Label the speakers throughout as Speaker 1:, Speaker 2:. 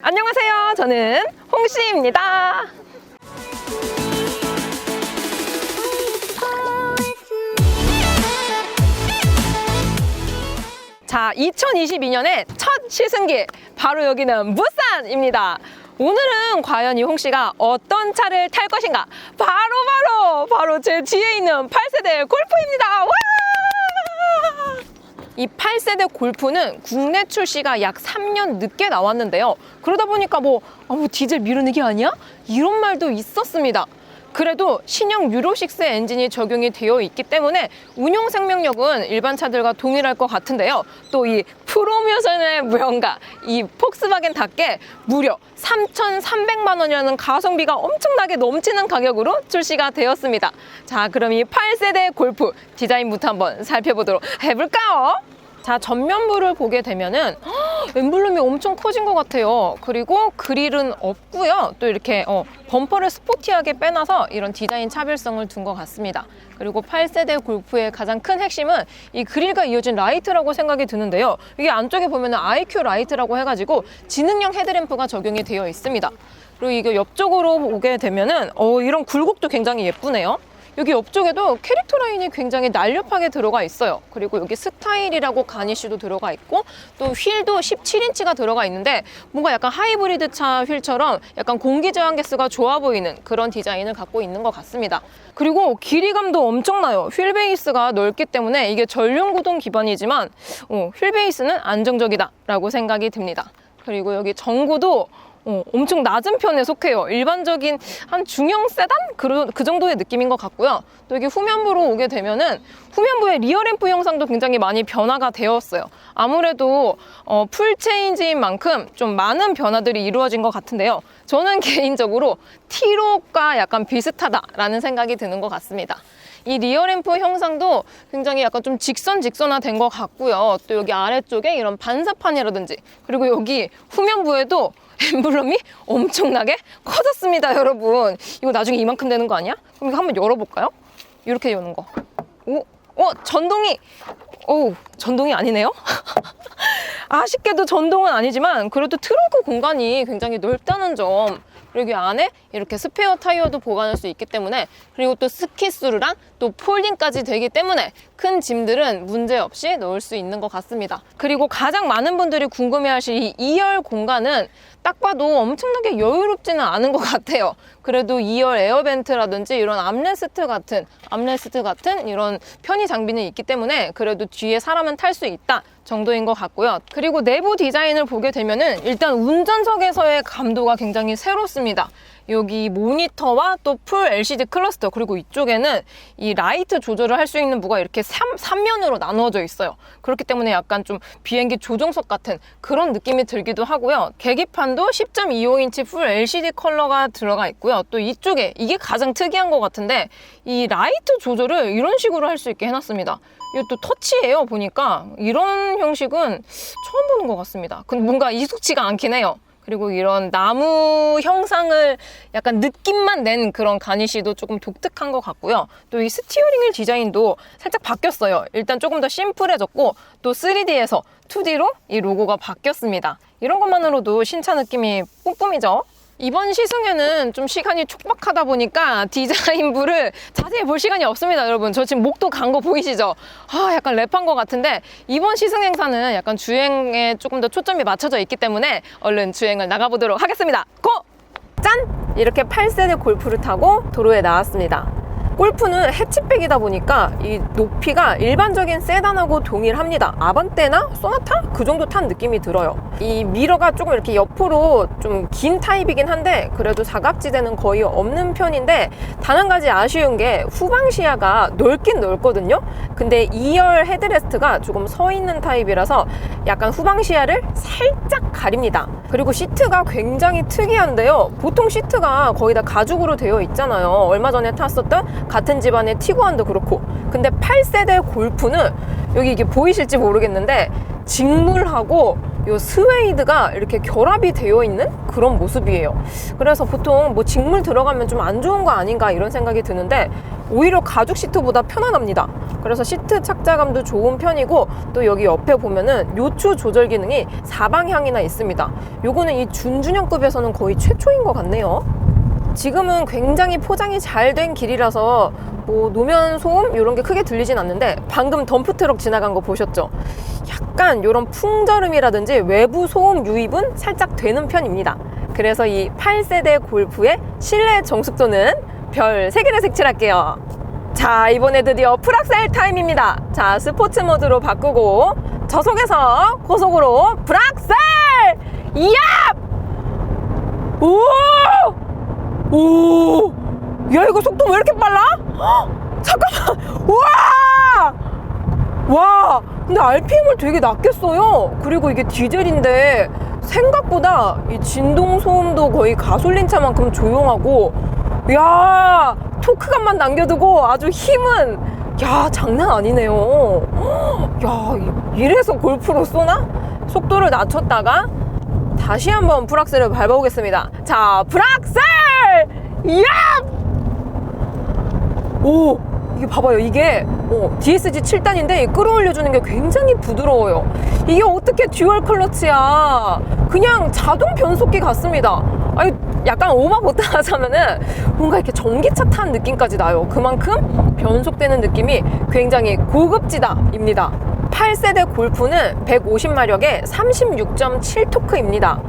Speaker 1: 안녕하세요. 저는 홍씨입니다. 자, 2022년의 첫 시승길, 바로 여기는 무산입니다. 오늘은 과연 이 홍씨가 어떤 차를 탈 것인가? 바로 제 뒤에 있는 8세대 골프입니다. 와! 이 8세대 골프는 국내 출시가 약 3년 늦게 나왔는데요. 그러다 보니까 뭐 디젤 미루는 게 아니야? 이런 말도 있었습니다. 그래도 신형 유로6 엔진이 적용이 되어 있기 때문에 운용 생명력은 일반 차들과 동일할 것 같은데요. 또 이 프로모션의 무언가, 이 폭스바겐답게 무려 3,300만 원이라는 가성비가 엄청나게 넘치는 가격으로 출시가 되었습니다. 자, 그럼 이 8세대 골프 디자인부터 한번 살펴보도록 해볼까요? 자, 전면부를 보게 되면은 엠블럼이 엄청 커진 것 같아요. 그리고 그릴은 없고요. 또 이렇게 범퍼를 스포티하게 빼놔서 이런 디자인 차별성을 둔 것 같습니다. 그리고 8세대 골프의 가장 큰 핵심은 이 그릴과 이어진 라이트라고 생각이 드는데요. 이게 안쪽에 보면은 IQ 라이트라고 해가지고 지능형 헤드램프가 적용이 되어 있습니다. 그리고 이게 옆쪽으로 보게 되면은 이런 굴곡도 굉장히 예쁘네요. 여기 옆쪽에도 캐릭터 라인이 굉장히 날렵하게 들어가 있어요. 그리고 여기 스타일이라고 가니쉬도 들어가 있고 또 휠도 17인치가 들어가 있는데 뭔가 약간 하이브리드 차 휠처럼 약간 공기 저항 개수가 좋아 보이는 그런 디자인을 갖고 있는 것 같습니다. 그리고 길이감도 엄청나요. 휠 베이스가 넓기 때문에 이게 전륜 구동 기반이지만 휠 베이스는 안정적이다 라고 생각이 듭니다. 그리고 여기 전구도 엄청 낮은 편에 속해요. 일반적인 한 중형 세단? 그 정도의 느낌인 것 같고요. 또 여기 후면부로 오게 되면은 후면부의 리어램프 형상도 굉장히 많이 변화가 되었어요. 아무래도 풀 체인지인 만큼 좀 많은 변화들이 이루어진 것 같은데요. 저는 개인적으로 T-Rock과 약간 비슷하다라는 생각이 드는 것 같습니다. 이 리어램프 형상도 굉장히 약간 좀 직선화된 것 같고요. 또 여기 아래쪽에 이런 반사판이라든지 그리고 여기 후면부에도 엠블럼이 엄청나게 커졌습니다, 여러분. 이거 나중에 이만큼 되는 거 아니야? 그럼 이거 한번 열어볼까요? 이렇게 여는 거. 전동이! 전동이 아니네요? 아쉽게도 전동은 아니지만 그래도 트렁크 공간이 굉장히 넓다는 점. 그리고 안에 이렇게 스페어 타이어도 보관할 수 있기 때문에 그리고 또 스키스루랑 또 폴딩까지 되기 때문에 큰 짐들은 문제없이 넣을 수 있는 것 같습니다. 그리고 가장 많은 분들이 궁금해하실 이 2열 공간은 딱 봐도 엄청나게 여유롭지는 않은 것 같아요. 그래도 2열 에어벤트라든지 이런 암레스트 같은 이런 편의 장비는 있기 때문에 그래도 뒤에 사람은 탈 수 있다 정도인 것 같고요. 그리고 내부 디자인을 보게 되면은 일단 운전석에서의 감도가 굉장히 새롭습니다. 여기 모니터와 또 풀 LCD 클러스터 그리고 이쪽에는 이 라이트 조절을 할 수 있는 부가 이렇게 3면으로 나누어져 있어요. 그렇기 때문에 약간 좀 비행기 조종석 같은 그런 느낌이 들기도 하고요. 계기판도 10.25인치 풀 LCD 컬러가 들어가 있고요. 또 이쪽에 이게 가장 특이한 것 같은데 이 라이트 조절을 이런 식으로 할 수 있게 해놨습니다. 이것도 터치예요. 보니까 이런 형식은 처음 보는 것 같습니다. 근데 뭔가 익숙치가 않긴 해요. 그리고 이런 나무 형상을 약간 느낌만 낸 그런 가니쉬도 조금 독특한 것 같고요. 또 이 스티어링 휠 디자인도 살짝 바뀌었어요. 일단 조금 더 심플해졌고 또 3D에서 2D로 이 로고가 바뀌었습니다. 이런 것만으로도 신차 느낌이 뿜뿜이죠. 이번 시승에는 좀 시간이 촉박하다 보니까 디자인부를 자세히 볼 시간이 없습니다, 여러분. 저 지금 목도 간 거 보이시죠? 약간 랩한 것 같은데 이번 시승 행사는 약간 주행에 조금 더 초점이 맞춰져 있기 때문에 얼른 주행을 나가보도록 하겠습니다. 고! 짠! 이렇게 8세대 골프를 타고 도로에 나왔습니다. 골프는 해치백이다 보니까 이 높이가 일반적인 세단하고 동일합니다. 아반떼나 소나타? 그 정도 탄 느낌이 들어요. 이 미러가 조금 이렇게 옆으로 좀 긴 타입이긴 한데 그래도 사각지대는 거의 없는 편인데 단 한 가지 아쉬운 게 후방 시야가 넓긴 넓거든요. 근데 2열 헤드레스트가 조금 서 있는 타입이라서 약간 후방 시야를 살짝 가립니다. 그리고 시트가 굉장히 특이한데요. 보통 시트가 거의 다 가죽으로 되어 있잖아요. 얼마 전에 탔었던 같은 집안의 티구안도 그렇고. 근데 8세대 골프는 여기 이게 보이실지 모르겠는데 직물하고 이 스웨이드가 이렇게 결합이 되어 있는 그런 모습이에요. 그래서 보통 뭐 직물 들어가면 좀 안 좋은 거 아닌가 이런 생각이 드는데 오히려 가죽 시트보다 편안합니다. 그래서 시트 착자감도 좋은 편이고, 또 여기 옆에 보면은 요추 조절 기능이 사방향이나 있습니다. 요거는 이 준준형급에서는 거의 최초인 것 같네요. 지금은 굉장히 포장이 잘 된 길이라서 뭐 노면 소음 이런 게 크게 들리진 않는데, 방금 덤프트럭 지나간 거 보셨죠? 약간 이런 풍절음이라든지 외부 소음 유입은 살짝 되는 편입니다. 그래서 이 8세대 골프의 실내 정숙도는 별 3개를 색칠할게요. 자, 이번에 드디어 풀악셀 타임입니다. 자, 스포츠 모드로 바꾸고 저속에서 고속으로 풀악셀! 이압! 오! 오! 야, 이거 속도 왜 이렇게 빨라? 헉, 잠깐만! 우와! 와! 근데 RPM을 되게 낮게 써요. 그리고 이게 디젤인데 생각보다 이 진동 소음도 거의 가솔린 차만큼 조용하고, 야, 토크감만 남겨두고 아주 힘은, 야, 장난 아니네요. 야, 이래서 골프로 쏘나? 속도를 낮췄다가 다시 한번 풀악셀을 밟아보겠습니다. 자, 풀악셀! 이야! 오, 이게 봐봐요. 이게 DSG 7단인데 끌어올려주는 게 굉장히 부드러워요. 이게 어떻게 듀얼 클러치야? 그냥 자동 변속기 같습니다. 아니, 약간 오마 못하자면은 뭔가 이렇게 전기차 탄 느낌까지 나요. 그만큼 변속되는 느낌이 굉장히 고급지다입니다. 8세대 골프는 150마력에 36.7토크입니다.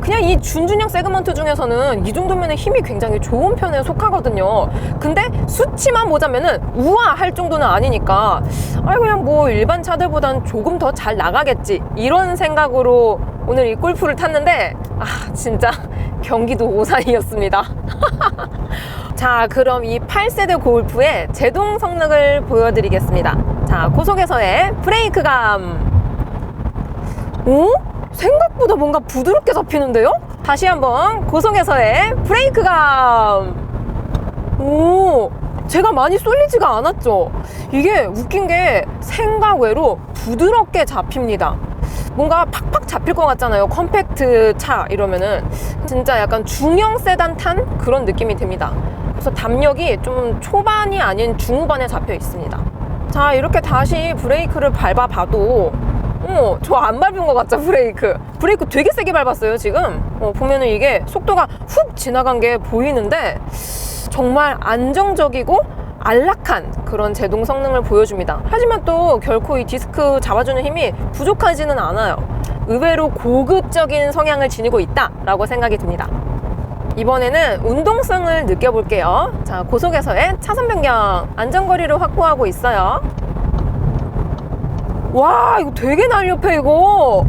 Speaker 1: 그냥 이 준준형 세그먼트 중에서는 이 정도면 힘이 굉장히 좋은 편에 속하거든요. 근데 수치만 보자면은 우아할 정도는 아니니까, 아이, 그냥 뭐 일반 차들보단 조금 더 잘 나가겠지, 이런 생각으로 오늘 이 골프를 탔는데, 아, 진짜 경기도 오산이었습니다. 자, 그럼 이 8세대 골프의 제동 성능을 보여드리겠습니다. 자, 고속에서의 브레이크감. 오? 생각보다 뭔가 부드럽게 잡히는데요? 다시 한번 고속에서의 브레이크감. 오, 제가 많이 쏠리지가 않았죠? 이게 웃긴 게 생각 외로 부드럽게 잡힙니다. 뭔가 팍팍 잡힐 것 같잖아요. 컴팩트 차 이러면은 진짜 약간 중형 세단 탄 그런 느낌이 듭니다. 그래서 담력이 좀 초반이 아닌 중후반에 잡혀 있습니다. 자, 이렇게 다시 브레이크를 밟아봐도 저 안 밟은 것 같죠? 브레이크 되게 세게 밟았어요. 지금 보면은 이게 속도가 훅 지나간 게 보이는데, 정말 안정적이고 안락한 그런 제동 성능을 보여줍니다. 하지만 또 결코 이 디스크 잡아주는 힘이 부족하지는 않아요. 의외로 고급적인 성향을 지니고 있다라고 생각이 듭니다. 이번에는 운동성을 느껴볼게요. 자, 고속에서의 차선 변경, 안전거리를 확보하고 있어요. 와, 이거 되게 날렵해. 이거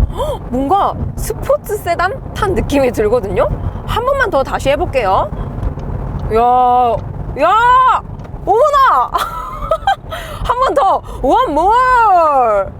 Speaker 1: 뭔가 스포츠 세단 탄 느낌이 들거든요. 한 번만 더 다시 해볼게요. 야, 어머나! 한 번 더, one more!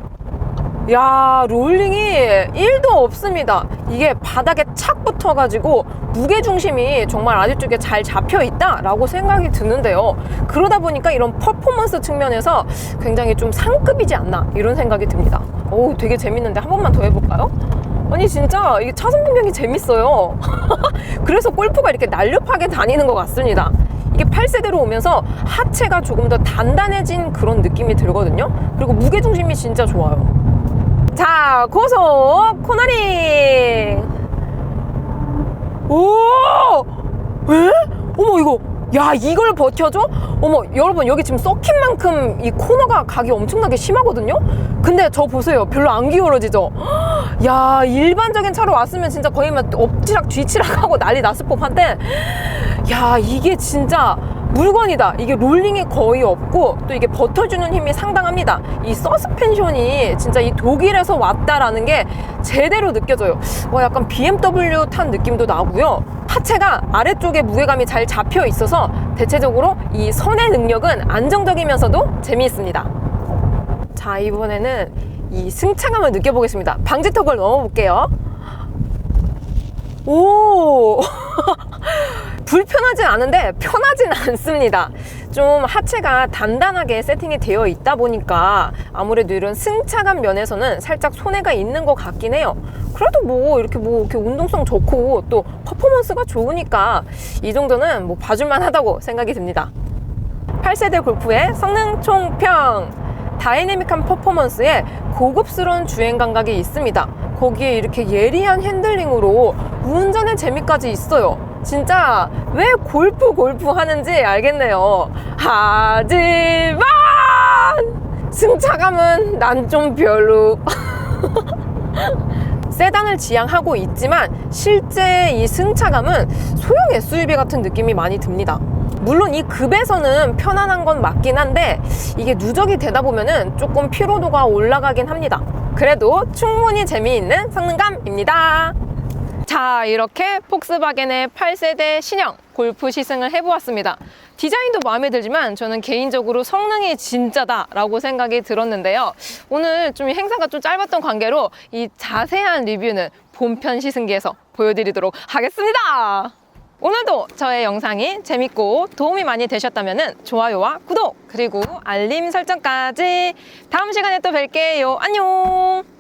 Speaker 1: 야, 롤링이 1도 없습니다. 이게 바닥에 착 붙어가지고 무게중심이 정말 아래쪽에 잘 잡혀있다 라고 생각이 드는데요. 그러다 보니까 이런 퍼포먼스 측면에서 굉장히 좀 상급이지 않나, 이런 생각이 듭니다. 오, 되게 재밌는데 한 번만 더 해볼까요? 아니, 진짜 이게 차선 변경이 재밌어요. 그래서 골프가 이렇게 날렵하게 다니는 것 같습니다. 이게 8세대로 오면서 하체가 조금 더 단단해진 그런 느낌이 들거든요. 그리고 무게중심이 진짜 좋아요. 자, 고속 코너링. 오! 에? 어머, 이거, 야, 이걸 버텨줘? 어머, 여러분, 여기 지금 썩힌 만큼 이 코너가 각이 엄청나게 심하거든요? 근데 저 보세요. 별로 안 기울어지죠? 야, 일반적인 차로 왔으면 진짜 거의 막 엎치락 뒤치락 하고 난리 났을 법한데, 야, 이게 진짜 물건이다. 이게 롤링이 거의 없고, 또 이게 버텨주는 힘이 상당합니다. 이 서스펜션이 진짜 이 독일에서 왔다라는 게 제대로 느껴져요. 약간 BMW 탄 느낌도 나고요. 하체가 아래쪽에 무게감이 잘 잡혀 있어서 대체적으로 이 선의 능력은 안정적이면서도 재미있습니다. 자, 이번에는 이 승차감을 느껴보겠습니다. 방지턱을 넘어볼게요. 오! 불편하진 않은데 편하진 않습니다. 좀 하체가 단단하게 세팅이 되어 있다 보니까 아무래도 이런 승차감 면에서는 살짝 손해가 있는 것 같긴 해요. 그래도 이렇게 운동성 좋고 또 퍼포먼스가 좋으니까 이 정도는 봐줄만 하다고 생각이 듭니다. 8세대 골프의 성능 총평. 다이내믹한 퍼포먼스에 고급스러운 주행 감각이 있습니다. 거기에 이렇게 예리한 핸들링으로 운전의 재미까지 있어요. 진짜 왜 골프 하는지 알겠네요. 하지만 승차감은 난 좀 별로. 세단을 지향하고 있지만 실제 이 승차감은 소형 SUV 같은 느낌이 많이 듭니다. 물론 이 급에서는 편안한 건 맞긴 한데 이게 누적이 되다 보면은 조금 피로도가 올라가긴 합니다. 그래도 충분히 재미있는 성능감입니다. 자, 이렇게 폭스바겐의 8세대 신형 골프 시승을 해보았습니다. 디자인도 마음에 들지만 저는 개인적으로 성능이 진짜다 라고 생각이 들었는데요. 오늘 좀 행사가 좀 짧았던 관계로 이 자세한 리뷰는 본편 시승기에서 보여드리도록 하겠습니다. 오늘도 저의 영상이 재밌고 도움이 많이 되셨다면 좋아요와 구독 그리고 알림 설정까지. 다음 시간에 또 뵐게요. 안녕.